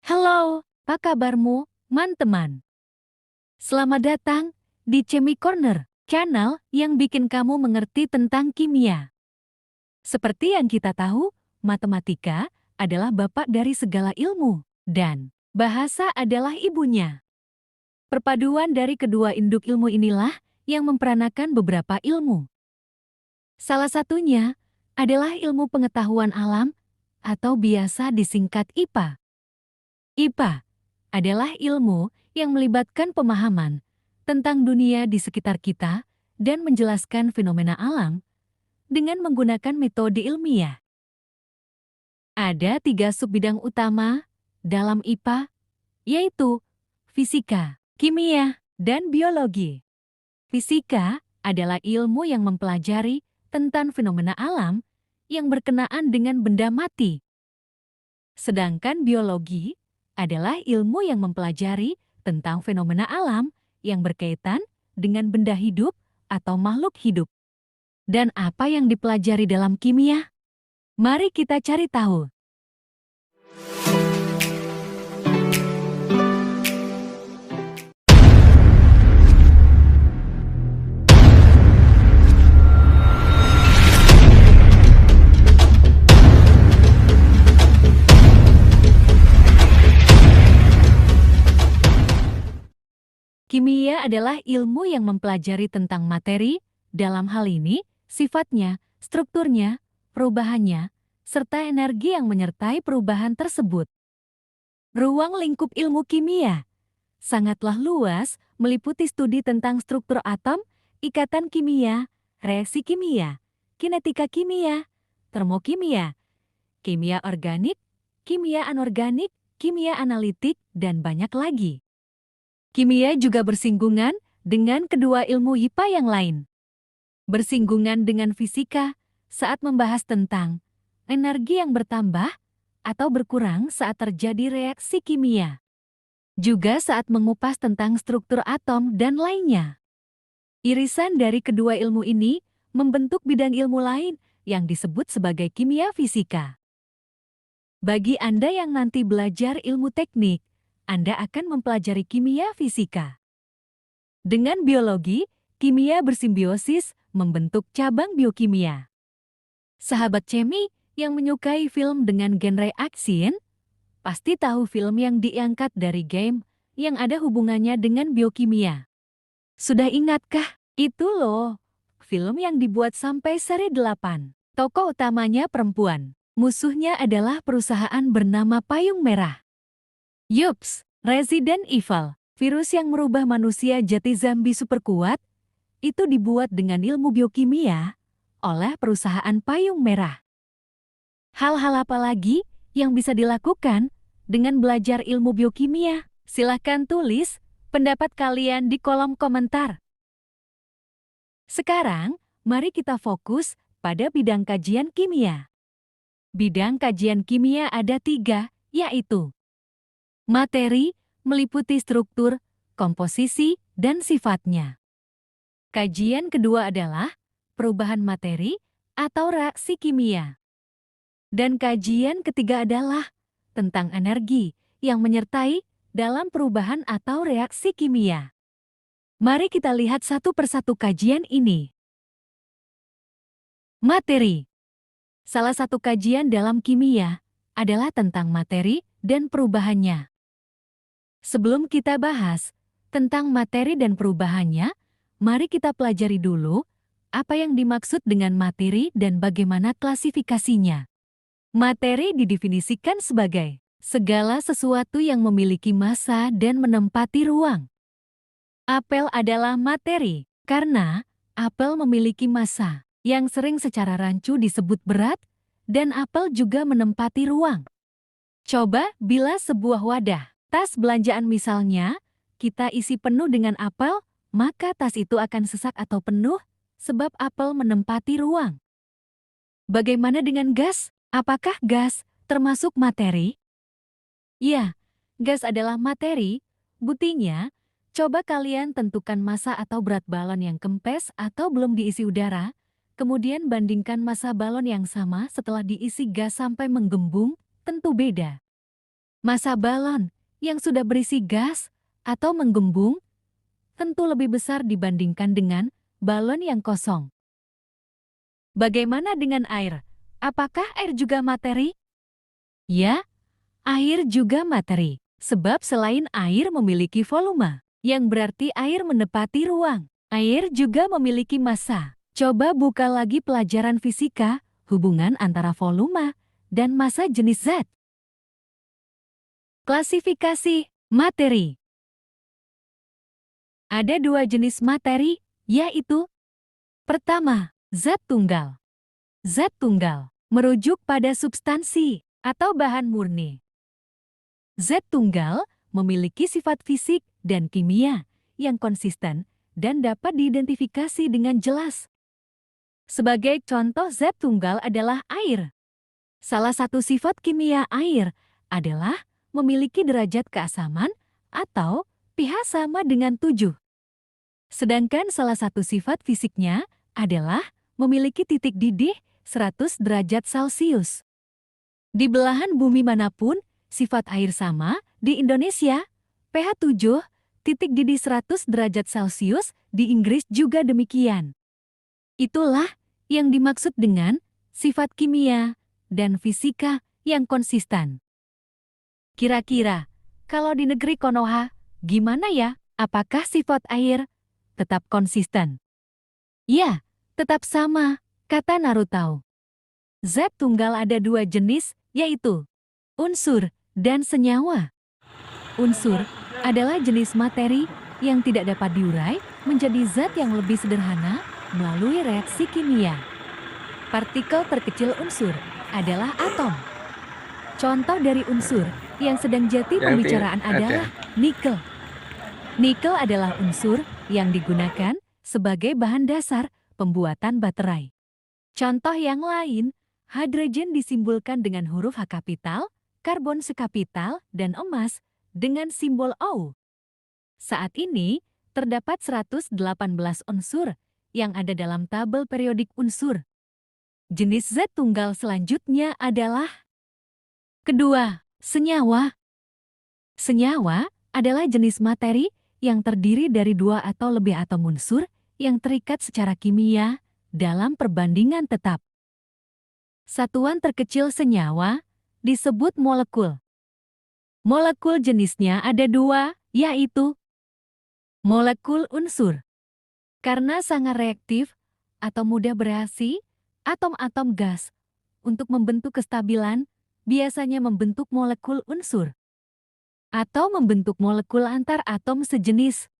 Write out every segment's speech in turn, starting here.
Halo, apa kabarmu, teman-teman? Selamat datang di Chemi Corner, channel yang bikin kamu mengerti tentang kimia. Seperti yang kita tahu, matematika adalah bapak dari segala ilmu, dan bahasa adalah ibunya. Perpaduan dari kedua induk ilmu inilah yang memperanakan beberapa ilmu. Salah satunya adalah ilmu pengetahuan alam atau biasa disingkat IPA. IPA adalah ilmu yang melibatkan pemahaman tentang dunia di sekitar kita dan menjelaskan fenomena alam dengan menggunakan metode ilmiah. Ada 3 subbidang utama dalam IPA, yaitu fisika, kimia, dan biologi. Fisika adalah ilmu yang mempelajari tentang fenomena alam yang berkenaan dengan benda mati. Sedangkan biologi adalah ilmu yang mempelajari tentang fenomena alam yang berkaitan dengan benda hidup atau makhluk hidup. Dan apa yang dipelajari dalam kimia? Mari kita cari tahu. Kimia adalah ilmu yang mempelajari tentang materi, dalam hal ini, sifatnya, strukturnya, perubahannya, serta energi yang menyertai perubahan tersebut. Ruang lingkup ilmu kimia sangatlah luas, meliputi studi tentang struktur atom, ikatan kimia, reaksi kimia, kinetika kimia, termokimia, kimia organik, kimia anorganik, kimia analitik, dan banyak lagi. Kimia juga bersinggungan dengan kedua ilmu IPA yang lain. Bersinggungan dengan fisika saat membahas tentang energi yang bertambah atau berkurang saat terjadi reaksi kimia. Juga saat mengupas tentang struktur atom dan lainnya. Irisan dari kedua ilmu ini membentuk bidang ilmu lain yang disebut sebagai kimia fisika. Bagi Anda yang nanti belajar ilmu teknik, Anda akan mempelajari kimia fisika. Dengan biologi, kimia bersimbiosis membentuk cabang biokimia. Sahabat Chemi yang menyukai film dengan genre action, pasti tahu film yang diangkat dari game yang ada hubungannya dengan biokimia. Sudah ingatkah? Itu loh, film yang dibuat sampai seri 8. Tokoh utamanya perempuan. Musuhnya adalah perusahaan bernama Payung Merah. Yups, Resident Evil, virus yang merubah manusia jadi zombie super kuat, itu dibuat dengan ilmu biokimia oleh perusahaan Payung Merah. Hal-hal apa lagi yang bisa dilakukan dengan belajar ilmu biokimia? Silahkan tulis pendapat kalian di kolom komentar. Sekarang, mari kita fokus pada bidang kajian kimia. Bidang kajian kimia ada 3, yaitu materi, meliputi struktur, komposisi, dan sifatnya. Kajian kedua adalah perubahan materi atau reaksi kimia. Dan kajian ketiga adalah tentang energi yang menyertai dalam perubahan atau reaksi kimia. Mari kita lihat satu persatu kajian ini. Materi. Salah satu kajian dalam kimia adalah tentang materi dan perubahannya. Sebelum kita bahas tentang materi dan perubahannya, mari kita pelajari dulu apa yang dimaksud dengan materi dan bagaimana klasifikasinya. Materi didefinisikan sebagai segala sesuatu yang memiliki massa dan menempati ruang. Apel adalah materi karena apel memiliki massa yang sering secara rancu disebut berat, dan apel juga menempati ruang. Coba bila sebuah wadah tas belanjaan misalnya, kita isi penuh dengan apel, maka tas itu akan sesak atau penuh sebab apel menempati ruang. Bagaimana dengan gas? Apakah gas termasuk materi? Ya, gas adalah materi. Buktinya, coba kalian tentukan massa atau berat balon yang kempes atau belum diisi udara, kemudian bandingkan massa balon yang sama setelah diisi gas sampai menggembung, tentu beda. Massa balon yang sudah berisi gas atau menggembung tentu lebih besar dibandingkan dengan balon yang kosong. Bagaimana dengan air? Apakah air juga materi? Ya, air juga materi. Sebab selain air memiliki volume, yang berarti air menepati ruang, air juga memiliki massa. Coba buka lagi pelajaran fisika, hubungan antara volume dan massa jenis zat. Klasifikasi materi. Ada dua jenis materi, yaitu pertama, zat tunggal. Zat tunggal merujuk pada substansi atau bahan murni. Zat tunggal memiliki sifat fisik dan kimia yang konsisten dan dapat diidentifikasi dengan jelas. Sebagai contoh zat tunggal adalah air. Salah satu sifat kimia air adalah memiliki derajat keasaman atau pH sama dengan 7. Sedangkan salah satu sifat fisiknya adalah memiliki titik didih 100 derajat Celcius. Di belahan bumi manapun, sifat air sama. Di Indonesia, pH 7, titik didih 100 derajat Celcius, di Inggris juga demikian. Itulah yang dimaksud dengan sifat kimia dan fisika yang konsisten. Kira-kira, kalau di negeri Konoha, gimana ya? Apakah sifat air tetap konsisten? Ya, tetap sama, kata Naruto. Zat tunggal ada dua jenis, yaitu unsur dan senyawa. Unsur adalah jenis materi yang tidak dapat diurai menjadi zat yang lebih sederhana melalui reaksi kimia. Partikel terkecil unsur adalah atom. Contoh dari unsur yang sedang jadi pembicaraan adalah nikel. Nikel adalah unsur yang digunakan sebagai bahan dasar pembuatan baterai. Contoh yang lain, hidrogen disimbolkan dengan huruf H kapital, karbon sekapital, dan emas dengan simbol O. Saat ini, terdapat 118 unsur yang ada dalam tabel periodik unsur. Jenis zat tunggal selanjutnya adalah kedua, senyawa. Senyawa adalah jenis materi yang terdiri dari dua atau lebih atom unsur yang terikat secara kimia dalam perbandingan tetap. Satuan terkecil senyawa disebut molekul. Molekul jenisnya ada dua, yaitu molekul unsur. Karena sangat reaktif atau mudah bereaksi, atom-atom gas untuk membentuk kestabilan biasanya membentuk molekul unsur atau membentuk molekul antar atom sejenis.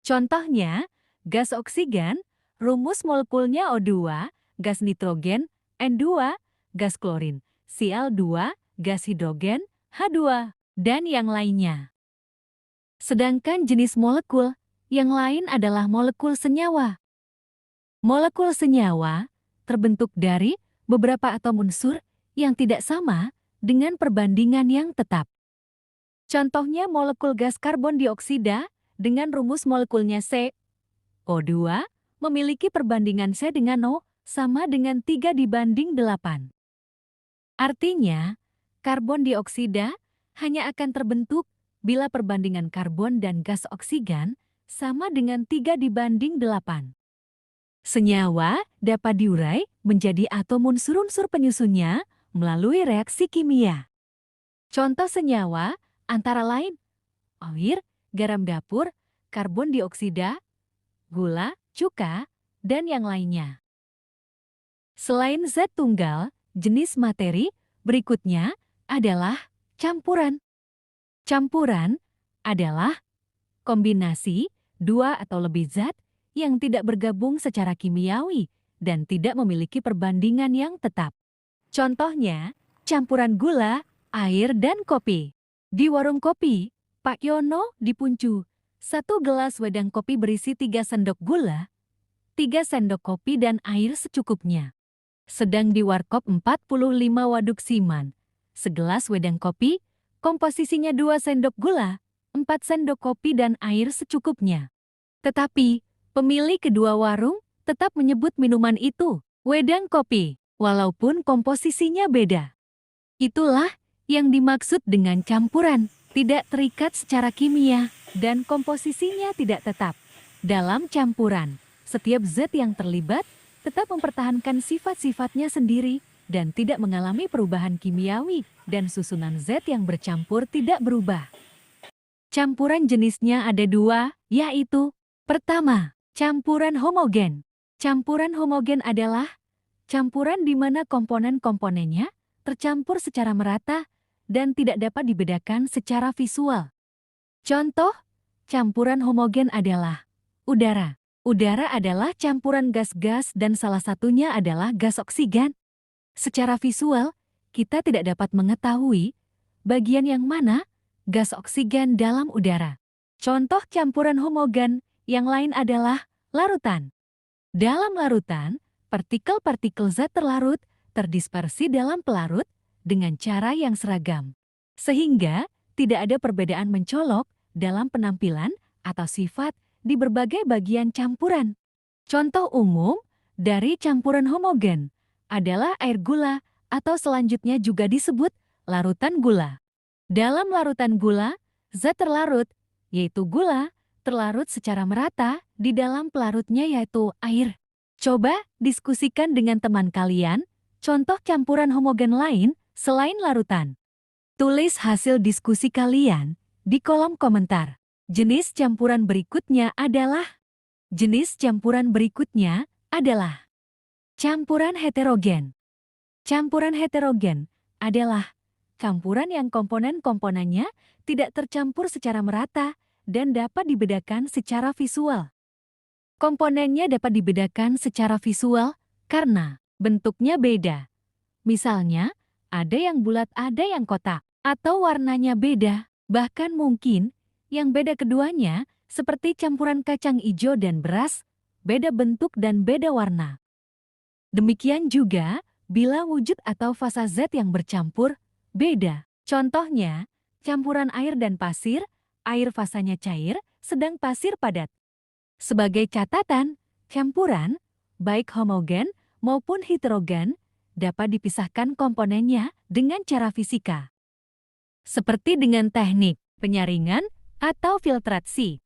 Contohnya, gas oksigen, rumus molekulnya O2, gas nitrogen, N2, gas klorin, Cl2, gas hidrogen, H2, dan yang lainnya. Sedangkan jenis molekul yang lain adalah molekul senyawa. Molekul senyawa terbentuk dari beberapa atom unsur yang tidak sama dengan perbandingan yang tetap. Contohnya molekul gas karbon dioksida dengan rumus molekulnya CO2 memiliki perbandingan C dengan O sama dengan 3:8. Artinya, karbon dioksida hanya akan terbentuk bila perbandingan karbon dan gas oksigen sama dengan 3:8. Senyawa dapat diurai menjadi atom unsur-unsur penyusunnya melalui reaksi kimia. Contoh senyawa antara lain air, garam dapur, karbon dioksida, gula, cuka, dan yang lainnya. Selain zat tunggal, jenis materi berikutnya adalah campuran. Campuran adalah kombinasi dua atau lebih zat yang tidak bergabung secara kimiawi dan tidak memiliki perbandingan yang tetap. Contohnya, campuran gula, air, dan kopi. Di warung kopi, Pak Yono di Puncu, 1 gelas wedang kopi berisi 3 sendok gula, 3 sendok kopi dan air secukupnya. Sedang di warkop 45 waduk siman, segelas wedang kopi, komposisinya 2 sendok gula, 4 sendok kopi dan air secukupnya. Tetapi, pemilik kedua warung tetap menyebut minuman itu wedang kopi, walaupun komposisinya beda. Itulah Yang dimaksud dengan campuran tidak terikat secara kimia dan komposisinya tidak tetap. Dalam campuran, setiap zat yang terlibat tetap mempertahankan sifat-sifatnya sendiri dan tidak mengalami perubahan kimiawi dan susunan zat yang bercampur tidak berubah. Campuran jenisnya ada dua, yaitu pertama, campuran homogen. Campuran homogen adalah campuran di mana komponen-komponennya tercampur secara merata dan tidak dapat dibedakan secara visual. Contoh, campuran homogen adalah udara. Udara adalah campuran gas-gas dan salah satunya adalah gas oksigen. Secara visual, kita tidak dapat mengetahui bagian yang mana gas oksigen dalam udara. Contoh campuran homogen yang lain adalah larutan. Dalam larutan, partikel-partikel zat terlarut terdispersi dalam pelarut dengan cara yang seragam. Sehingga tidak ada perbedaan mencolok dalam penampilan atau sifat di berbagai bagian campuran. Contoh umum dari campuran homogen adalah air gula atau selanjutnya juga disebut larutan gula. Dalam larutan gula, zat terlarut, yaitu gula, terlarut secara merata di dalam pelarutnya yaitu air. Coba diskusikan dengan teman kalian contoh campuran homogen lain selain larutan. Tulis hasil diskusi kalian di kolom komentar. Jenis campuran berikutnya adalah campuran heterogen. Campuran heterogen adalah campuran yang komponen-komponennya tidak tercampur secara merata dan dapat dibedakan secara visual. Komponennya dapat dibedakan secara visual karena bentuknya beda. Misalnya, ada yang bulat, ada yang kotak, atau warnanya beda. Bahkan mungkin yang beda keduanya seperti campuran kacang ijo dan beras, beda bentuk dan beda warna. Demikian juga bila wujud atau fasa zat yang bercampur beda. Contohnya, campuran air dan pasir, air fasanya cair, sedang pasir padat. Sebagai catatan, campuran, baik homogen maupun heterogen, dapat dipisahkan komponennya dengan cara fisika. Seperti dengan teknik penyaringan atau filtrasi.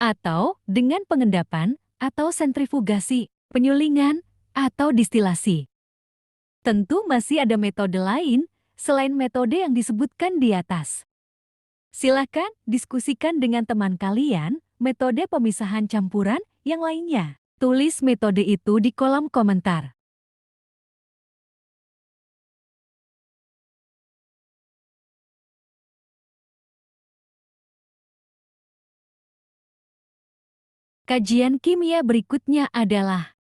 Atau dengan pengendapan atau sentrifugasi, penyulingan, atau distilasi. Tentu masih ada metode lain selain metode yang disebutkan di atas. Silakan diskusikan dengan teman kalian metode pemisahan campuran yang lainnya. Tulis metode itu di kolom komentar. Kajian kimia berikutnya adalah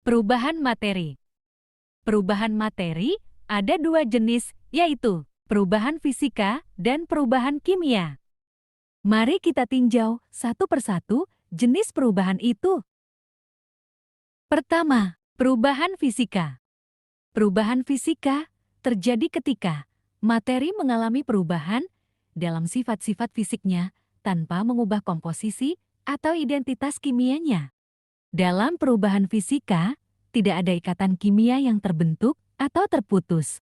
perubahan materi. Perubahan materi ada dua jenis, yaitu perubahan fisika dan perubahan kimia. Mari kita tinjau satu persatu jenis perubahan itu. Pertama, perubahan fisika. Perubahan fisika terjadi ketika materi mengalami perubahan dalam sifat-sifat fisiknya tanpa mengubah komposisi atau identitas kimianya. Dalam perubahan fisika, tidak ada ikatan kimia yang terbentuk atau terputus.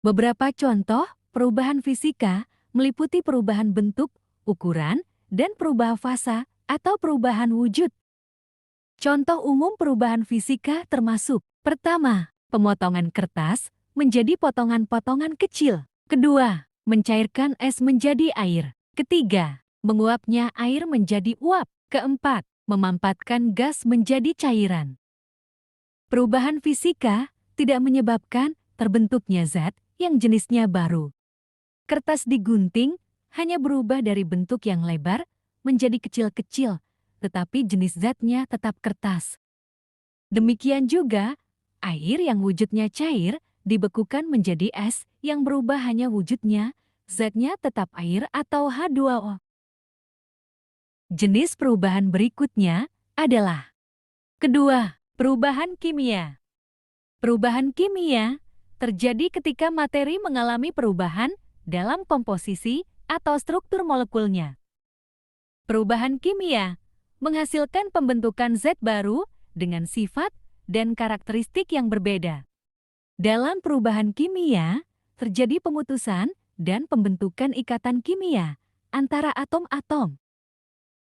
Beberapa contoh perubahan fisika meliputi perubahan bentuk, ukuran, dan perubahan fasa atau perubahan wujud. Contoh umum perubahan fisika termasuk: pertama, pemotongan kertas menjadi potongan-potongan kecil. Kedua, mencairkan es menjadi air. Ketiga, menguapnya air menjadi uap. Keempat, memampatkan gas menjadi cairan. Perubahan fisika tidak menyebabkan terbentuknya zat yang jenisnya baru. Kertas digunting hanya berubah dari bentuk yang lebar menjadi kecil-kecil, tetapi jenis zatnya tetap kertas. Demikian juga, air yang wujudnya cair dibekukan menjadi es yang berubah hanya wujudnya, zatnya tetap air atau H2O. Jenis perubahan berikutnya adalah kedua, perubahan kimia. Perubahan kimia terjadi ketika materi mengalami perubahan dalam komposisi atau struktur molekulnya. Perubahan kimia menghasilkan pembentukan zat baru dengan sifat dan karakteristik yang berbeda. Dalam perubahan kimia, terjadi pemutusan dan pembentukan ikatan kimia antara atom-atom.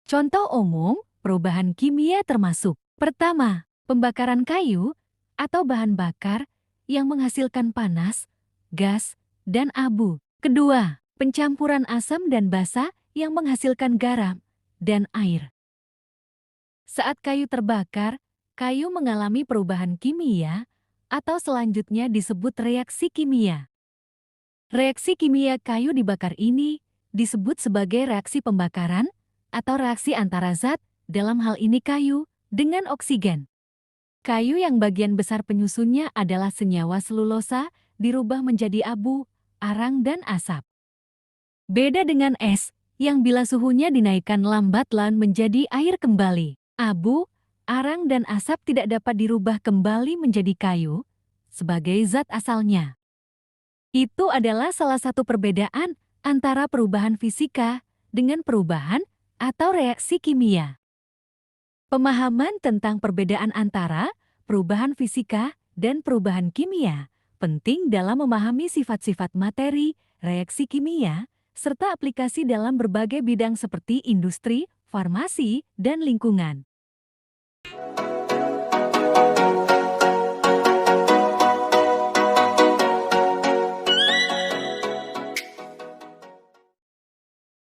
Contoh umum perubahan kimia termasuk: pertama, pembakaran kayu atau bahan bakar yang menghasilkan panas, gas, dan abu. Kedua, pencampuran asam dan basa yang menghasilkan garam dan air. Saat kayu terbakar, kayu mengalami perubahan kimia atau selanjutnya disebut reaksi kimia. Reaksi kimia kayu dibakar ini disebut sebagai reaksi pembakaran atau reaksi antara zat, dalam hal ini kayu, dengan oksigen. Kayu yang bagian besar penyusunnya adalah senyawa selulosa dirubah menjadi abu, arang, dan asap. Beda dengan es, yang bila suhunya dinaikkan lambat laun menjadi air kembali. Abu, arang, dan asap tidak dapat dirubah kembali menjadi kayu sebagai zat asalnya. Itu adalah salah satu perbedaan antara perubahan fisika dengan perubahan atau reaksi kimia. Pemahaman tentang perbedaan antara perubahan fisika dan perubahan kimia penting dalam memahami sifat-sifat materi, reaksi kimia, serta aplikasi dalam berbagai bidang seperti industri, farmasi, dan lingkungan.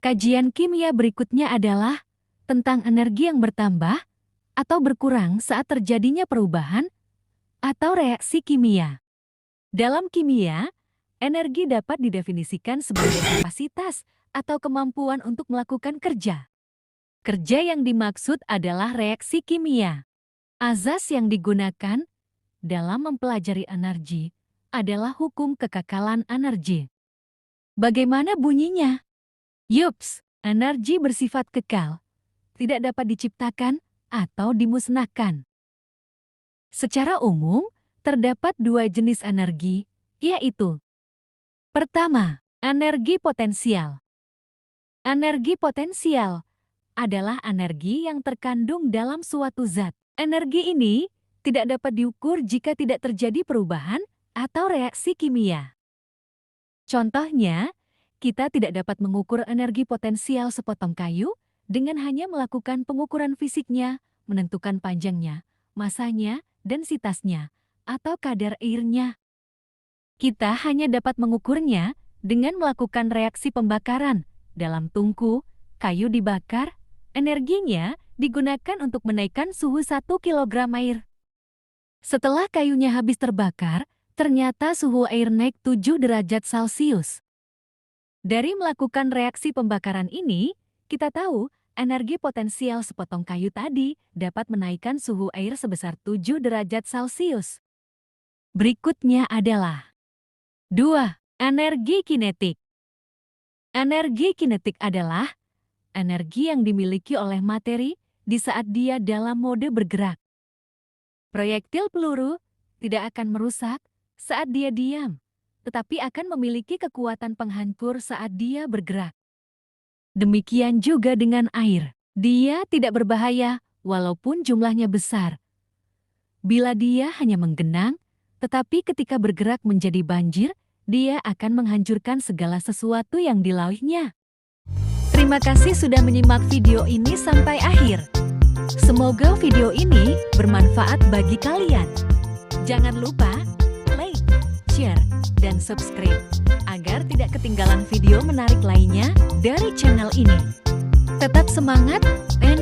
Kajian kimia berikutnya adalah tentang energi yang bertambah atau berkurang saat terjadinya perubahan atau reaksi kimia. Dalam kimia, energi dapat didefinisikan sebagai kapasitas atau kemampuan untuk melakukan kerja. Kerja yang dimaksud adalah reaksi kimia. Azas yang digunakan dalam mempelajari energi adalah hukum kekekalan energi. Bagaimana bunyinya? Yups, energi bersifat kekal, tidak dapat diciptakan atau dimusnahkan. Secara umum, terdapat dua jenis energi, yaitu: pertama, energi potensial. Energi potensial adalah energi yang terkandung dalam suatu zat. Energi ini tidak dapat diukur jika tidak terjadi perubahan atau reaksi kimia. Contohnya, kita tidak dapat mengukur energi potensial sepotong kayu dengan hanya melakukan pengukuran fisiknya, menentukan panjangnya, masanya, densitasnya, atau kadar airnya. Kita hanya dapat mengukurnya dengan melakukan reaksi pembakaran. Dalam tungku, kayu dibakar, energinya digunakan untuk menaikkan suhu 1 kg air. Setelah kayunya habis terbakar, ternyata suhu air naik 7 derajat Celcius. Dari melakukan reaksi pembakaran ini, kita tahu energi potensial sepotong kayu tadi dapat menaikkan suhu air sebesar 7 derajat Celcius. Berikutnya adalah 2. Energi kinetik. Energi kinetik adalah energi yang dimiliki oleh materi di saat dia dalam mode bergerak. Proyektil peluru tidak akan merusak saat dia diam, tetapi akan memiliki kekuatan penghancur saat dia bergerak. Demikian juga dengan air. Dia tidak berbahaya walaupun jumlahnya besar. Bila dia hanya menggenang, tetapi ketika bergerak menjadi banjir, dia akan menghancurkan segala sesuatu yang dilalainya. Terima kasih sudah menyimak video ini sampai akhir. Semoga video ini bermanfaat bagi kalian. Jangan lupa like, share, dan subscribe agar tidak ketinggalan video menarik lainnya dari channel ini. Tetap semangat and